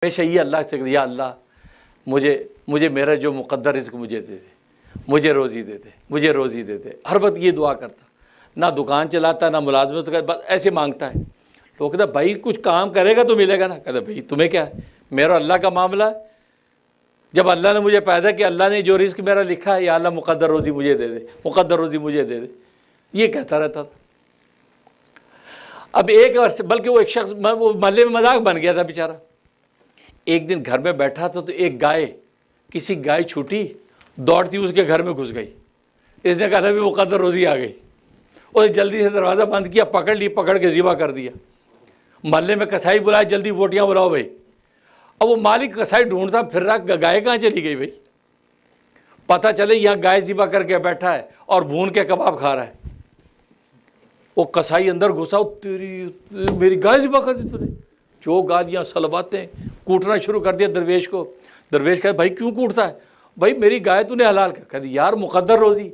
ہمیشہ یہ اللہ سے یا اللہ مجھے میرا جو مقدر رزق مجھے دے دے، مجھے روزی دے دے، مجھے روزی دے دے۔ ہر وقت یہ دعا کرتا، نہ دکان چلاتا نہ ملازمت کرتا، بس ایسے مانگتا ہے۔ لوگ کہتا بھائی کچھ کام کرے گا تو ملے گا نا، کہتا بھائی تمہیں کیا ہے، میرا اللہ کا معاملہ ہے۔ جب اللہ نے مجھے پیدا کیا، اللہ نے جو رزق میرا لکھا ہے، یا اللہ مقدر روزی مجھے دے دے، مقدر روزی مجھے دے دے، یہ کہتا رہتا تھا۔ اب ایک عرصے بلکہ وہ ایک شخص وہ محلے میں مذاق بن گیا تھا بیچارہ۔ ایک دن گھر میں بیٹھا تھا تو ایک کسی گائے چھوٹی دوڑتی اس کے گھر میں گھس گئی۔ اس نے کہا تھا بھی مقدر روزی آ گئی، اور جلدی سے دروازہ بند کیا، پکڑ کے ذبح کر دیا۔ محلے میں کسائی بلایا، جلدی بوٹیاں بلاؤ بھائی۔ اب وہ مالک کسائی ڈھونڈتا پھر رہا، گائے کہاں چلی گئی بھائی؟ پتہ چلے یہاں گائے ذبح کر کے بیٹھا ہے اور بھون کے کباب کھا رہا ہے۔ وہ کسائی اندر گھسا، تیری میری گائے ذبح کر دی تو نے، جو گالیاں سلواتیں، کوٹنا شروع کر دیا درویش کو۔ درویش کہا بھائی کیوں کوٹتا ہے؟ بھائی میری گائے تو نے حلال کر۔ کہا یار مقدر روزی،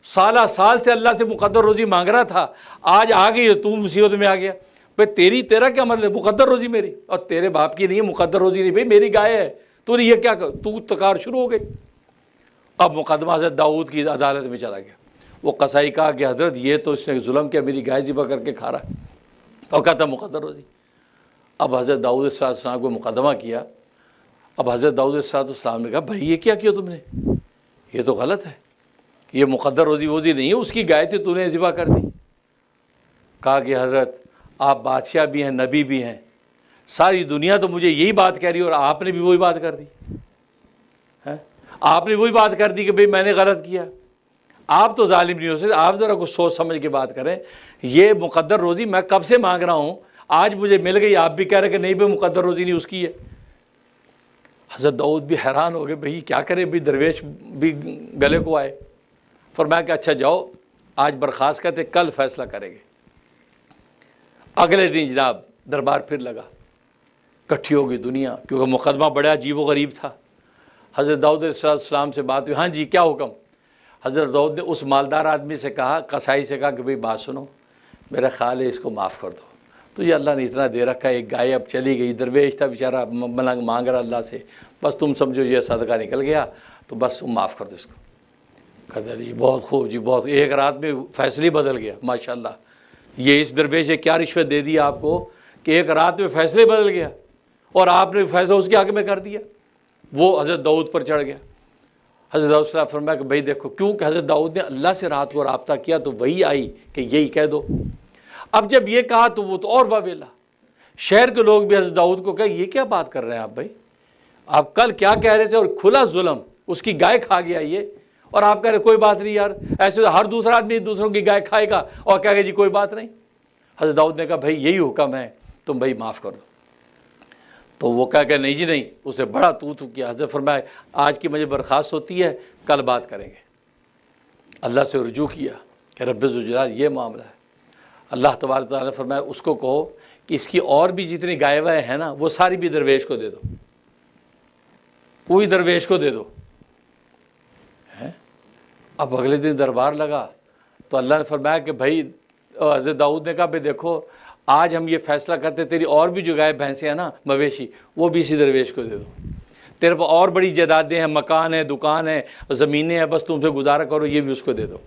سالہ سال سے اللہ سے مقدر روزی مانگ رہا تھا، آج آ گئی تو مصیبت میں آ گیا۔ بھائی تیرا کیا مطلب؟ مقدر روزی میری، اور تیرے باپ کی نہیں ہے مقدر روزی، نہیں بھائی میری گائے ہے، تو نے یہ کیا کر، تو تکار شروع ہو گئی۔ اب مقدمہ حضرت داؤد کی عدالت میں چلا گیا۔ وہ قصائی کہا کہ حضرت یہ تو اس نے ظلم کیا، میری گائے ذبح کر کے کھا رہا ہے، اور کہتا مقدر روزی۔ اب حضرت داؤد علیہ السلام کو مقدمہ کیا۔ اب حضرت داؤد علیہ السلام نے کہا بھائی یہ کیا تم نے، یہ تو غلط ہے، یہ مقدر روزی نہیں ہے، اس کی گائے تھی تو نے ذبح کر دی۔ کہا کہ حضرت آپ بادشاہ بھی ہیں، نبی بھی ہیں، ساری دنیا تو مجھے یہی بات کہہ رہی ہے، اور آپ نے بھی وہی بات کر دی، آپ نے وہی بات کر دی کہ بھئی میں نے غلط کیا۔ آپ تو ظالم نہیں ہو سکتے، آپ ذرا کچھ سوچ سمجھ کے بات کریں۔ یہ مقدر روزی میں کب سے مانگ رہا ہوں، آج مجھے مل گئی، آپ بھی کہہ رہے کہ نہیں بھئی مقدر روزی نہیں اس کی ہے۔ حضرت داؤد بھی حیران ہو گئے، بھئی کیا کرے، بھی درویش بھی گلے کو آئے۔ فرمایا کہ اچھا جاؤ آج برخاست کہتے کل فیصلہ کریں گے۔ اگلے دن جناب دربار پھر لگا، کٹھی ہو گئی دنیا، کیونکہ مقدمہ بڑا عجیب و غریب تھا۔ حضرت داؤد علیہ السلام سے بات ہوئی، ہاں جی کیا حکم؟ حضرت داؤد نے اس مالدار آدمی سے کہا، قصائی سے کہا کہ بھئی بات سنو، میرا خیال ہے اس کو معاف کر دو، تو یہ اللہ نے اتنا دے رکھا ہے، ایک گائے اب چلی گئی، درویش تھا بیچارہ ملنگ مانگ رہا اللہ سے، بس تم سمجھو یہ صدقہ نکل گیا تو بس تم معاف کر دو اس کو۔ کہتا جی بہت خوب جی بہت، ایک رات میں فیصلے بدل گیا ماشاءاللہ۔ یہ اس درویش نے کیا رشوت دے دی آپ کو کہ ایک رات میں فیصلے بدل گیا، اور آپ نے فیصلہ اس کے حق میں کر دیا۔ وہ حضرت داؤد پر چڑھ گیا۔ حضرت داؤد صلی اللہ علیہ وسلم فرمایا کہ بھئی دیکھو، کیونکہ حضرت داؤد نے اللہ سے رات کو رابطہ کیا تو وہی آئی کہ یہی کہہ دو۔ اب جب یہ کہا تو وہ تو اور واویلا، شہر کے لوگ بھی حضرت داؤد کو کہا یہ کیا بات کر رہے ہیں آپ بھائی، آپ کل کیا کہہ رہے تھے، اور کھلا ظلم، اس کی گائے کھا گیا یہ، اور آپ کہہ رہے کوئی بات نہیں یار، ایسے ہر دوسرا آدمی دوسروں کی گائے کھائے گا اور کہے گا جی کوئی بات نہیں۔ حضرت داؤد نے کہا بھائی یہی حکم ہے، تم بھائی معاف کر دو۔ تو وہ کہا کہ نہیں جی نہیں، اسے بڑا تو کیا۔ حضرت فرمایا آج کی مجھے برخاست ہوتی ہے، کل بات کریں گے۔ اللہ سے رجوع کیا کہ رب ذوالجلال یہ معاملہ ہے۔ اللہ تبارک تعالیٰ نے فرمایا اس کو کہو کہ اس کی اور بھی جتنی گائے وائے ہیں نا وہ ساری بھی درویش کو دے دو، پوری درویش کو دے دو۔ اب اگلے دن دربار لگا تو اللہ نے فرمایا کہ بھائی، حضرت داؤد نے کہا بھائی دیکھو آج ہم یہ فیصلہ کرتے تیری اور بھی جو گائے بھینسیں ہیں نا مویشی، وہ بھی اسی درویش کو دے دو۔ تیرے پاس اور بڑی جائیدادیں ہیں، مکان ہے، دکان ہے، زمینیں ہیں، بس تم سے گزارا کرو، یہ بھی اس کو دے دو۔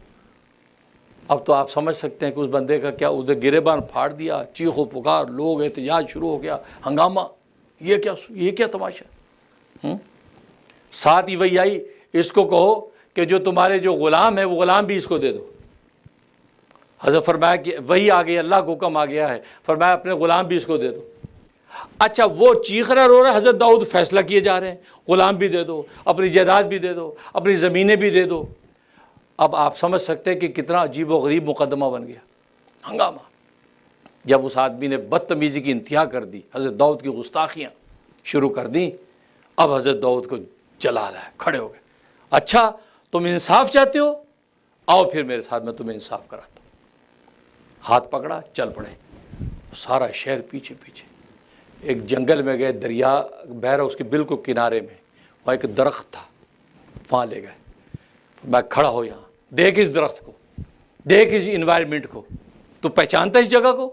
اب تو آپ سمجھ سکتے ہیں کہ اس بندے کا کیا، ادھر گریبان پھاڑ دیا، چیخ و پکار، لوگ احتجاج شروع ہو گیا، ہنگامہ، یہ کیا تماشا۔ ساتھ ہی وہی آئی، اس کو کہو کہ جو تمہارے جو غلام ہے وہ غلام بھی اس کو دے دو۔ حضرت فرمایا کہ وہی آ گئی، اللہ کا حکم آ گیا ہے، فرمایا اپنے غلام بھی اس کو دے دو۔ اچھا وہ چیخ رہا رو رہا، حضرت داؤد فیصلہ کیے جا رہے ہیں، غلام بھی دے دو، اپنی جائیداد بھی دے دو، اپنی زمینیں بھی دے دو۔ اب آپ سمجھ سکتے ہیں کہ کتنا عجیب و غریب مقدمہ بن گیا، ہنگامہ۔ جب اس آدمی نے بدتمیزی کی انتہا کر دی، حضرت داؤد کی گستاخیاں شروع کر دیں، اب حضرت داؤد کو جلال ہے، کھڑے ہو گئے۔ اچھا تم انصاف چاہتے ہو، آؤ پھر میرے ساتھ میں تمہیں انصاف کراتا ہوں۔ ہاتھ پکڑا، چل پڑے، سارا شہر پیچھے پیچھے۔ ایک جنگل میں گئے، دریا بہہ رہا، اس کے بالکل کنارے میں وہاں ایک درخت تھا، وہاں لے گئے۔ میں کھڑا ہو یہاں، دیکھ اس درخت کو، دیکھ اس انوائرمنٹ کو، تو پہچانتا اس جگہ کو؟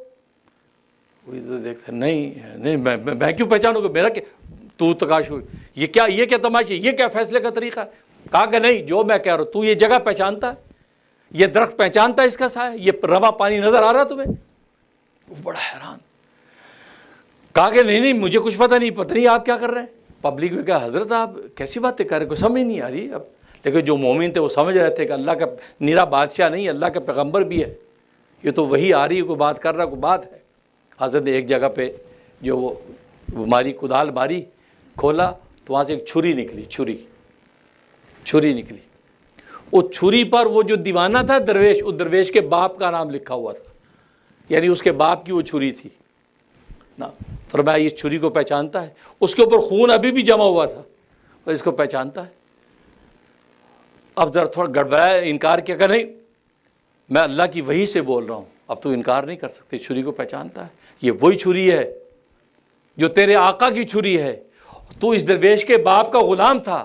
وہ تو دیکھتا نہیں میں کیوں پہچانوں گا، میرا کیا تو تکاشو، یہ کیا تماشا، یہ کیا فیصلے کا طریقہ ہے؟ کہا کہ نہیں، جو میں کہہ رہا ہوں، تو یہ جگہ پہچانتا ہے، یہ درخت پہچانتا ہے اس کا سایہ، یہ رواں پانی نظر آ رہا تمہیں؟ وہ بڑا حیران، کہا کہ نہیں مجھے کچھ پتہ نہیں آپ کیا کر رہے ہیں۔ پبلک میں کہا حضرت آپ کیسی باتیں کر رہے ہیں، کوئی سمجھ نہیں آ رہی اب۔ لیکن جو مومن تھے وہ سمجھ رہے تھے کہ اللہ کا نیرا بادشاہ نہیں، اللہ کا پیغمبر بھی ہے، یہ تو وہی آ رہی ہے، کوئی بات کر رہا، کوئی بات ہے۔ حضرت نے ایک جگہ پہ جو وہ ماری کدال ماری، کھولا تو وہاں سے ایک چھری نکلی، چھری نکلی۔ وہ چھری پر وہ جو دیوانہ تھا درویش، اس درویش کے باپ کا نام لکھا ہوا تھا، یعنی اس کے باپ کی وہ چھری تھی نا۔ فرمایا یہ چھری کو پہچانتا ہے، اس کے اوپر خون ابھی بھی جمع ہوا تھا، اور اس کو پہچانتا ہے۔ اب ذرا تھوڑا گڑبڑایا، انکار کیا کہ نہیں میں اللہ کی وحی سے بول رہا ہوں، اب تو انکار نہیں کر سکتے، چھری کو پہچانتا ہے، یہ وہی چھری ہے جو تیرے آقا کی چھری ہے، تو اس درویش کے باپ کا غلام تھا،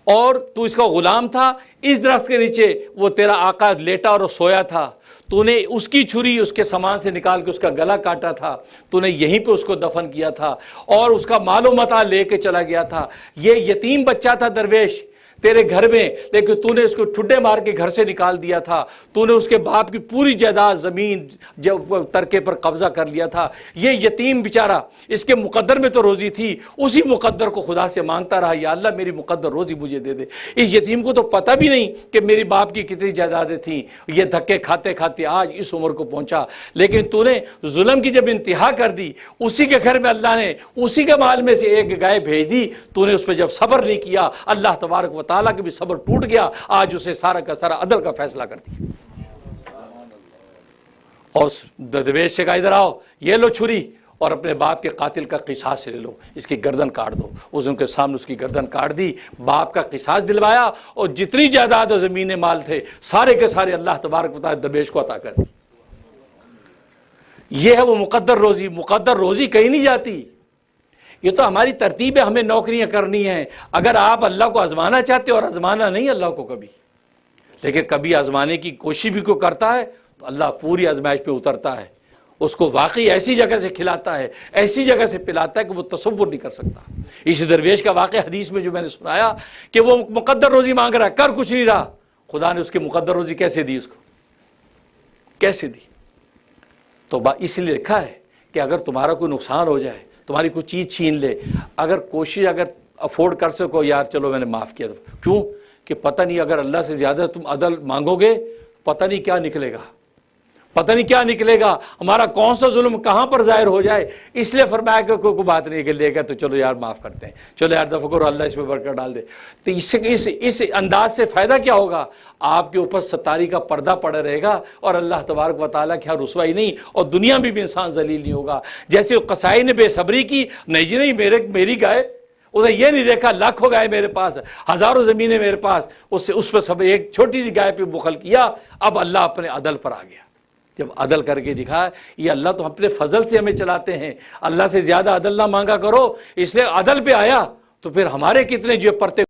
اور تو اس کا غلام تھا، اس درخت کے نیچے وہ تیرا آقا لیٹا اور سویا تھا، تو نے اس کی چھری اس کے سامان سے نکال کے اس کا گلا کاٹا تھا، تو نے یہیں پہ اس کو دفن کیا تھا، اور اس کا مال و متاع لے کے چلا گیا تھا۔ یہ یتیم بچہ تھا درویش تیرے گھر میں، لیکن تو نے اس کو ٹھڈے مار کے گھر سے نکال دیا تھا، تو نے اس کے باپ کی پوری جائیداد زمین ترکے پر قبضہ کر لیا تھا۔ یہ یتیم بیچارہ، اس کے مقدر میں تو روزی تھی، اسی مقدر کو خدا سے مانگتا رہا، یا اللہ میری مقدر روزی مجھے دے دے۔ اس یتیم کو تو پتہ بھی نہیں کہ میری باپ کی کتنی جائیدادیں تھیں، یہ دھکے کھاتے کھاتے آج اس عمر کو پہنچا، لیکن تو نے ظلم کی جب انتہا کر دی، اسی کے گھر میں اللہ نے اسی کے مال میں سے ایک گائے بھیج دی، تو نے اس پہ جب صبر نہیں کیا، اللہ تبارک و تعالیٰ کے بھی صبر ٹوٹ گیا، آج اسے سارا کا سارا عدل کا فیصلہ کر دیا۔ اور درویش سے کہا ادھر آؤ، یہ لو چھری، اور اپنے باپ کے قاتل کا قصاص لے لو، اس کی گردن کاٹ دو۔ اس ان کے سامنے اس کی گردن کاٹ دی، باپ کا قصاص دلوایا، اور جتنی جائیداد و زمین مال تھے سارے کے سارے اللہ تبارک و تعالیٰ درویش کو عطا کر دی۔ یہ ہے وہ مقدر روزی۔ مقدر روزی کہیں نہیں جاتی، یہ تو ہماری ترتیب ہے، ہمیں نوکریاں کرنی ہیں۔ اگر آپ اللہ کو آزمانا چاہتے اور آزمانا نہیں اللہ کو کبھی، لیکن کبھی آزمانے کی کوشش بھی کوئی کرتا ہے تو اللہ پوری آزمائش پہ اترتا ہے، اس کو واقعی ایسی جگہ سے کھلاتا ہے، ایسی جگہ سے پلاتا ہے کہ وہ تصور نہیں کر سکتا۔ اس درویش کا واقعہ حدیث میں جو میں نے سنایا کہ وہ مقدر روزی مانگ رہا ہے، کر کچھ نہیں رہا، خدا نے اس کی مقدر روزی کیسے دی، اس کو کیسے دی؟ تو اس لیے لکھا ہے کہ اگر تمہارا کوئی نقصان ہو جائے، تمہاری کوئی چیز چھین لے، اگر کوشش اگر افورڈ کر سکو، یار چلو میں نے معاف کیا، کیوں کہ پتہ نہیں اگر اللہ سے زیادہ تم عدل مانگو گے، پتہ نہیں کیا نکلے گا، پتہ نہیں کیا نکلے گا، ہمارا کون سا ظلم کہاں پر ظاہر ہو جائے۔ اس لیے فرمایا کہ کوئی بات نہیں کہ لے گا تو چلو یار معاف کرتے ہیں، چلو یار دفع کرو، اللہ اس میں برکت ڈال دے۔ تو اس انداز سے فائدہ کیا ہوگا؟ آپ کے اوپر ستاری کا پردہ پڑا رہے گا، اور اللہ تبارک و تعالیٰ کی رسوائی نہیں، اور دنیا میں بھی انسان ذلیل نہیں ہوگا۔ جیسے قصائی نے بے صبری کی، نہیں جی نہیں میری گائے، انہیں یہ نہیں دیکھا لاکھوں گائے میرے پاس، ہزاروں زمینیں میرے پاس، اس پر سب ایک چھوٹی سی گائے پہ بخل کیا۔ اب اللہ اپنے عدل پر آ گیا، جب عدل کر کے دکھا، یہ اللہ تو اپنے فضل سے ہمیں چلاتے ہیں، اللہ سے زیادہ عدل نہ مانگا کرو، اس لیے عدل پہ آیا تو پھر ہمارے کتنے جو پرتے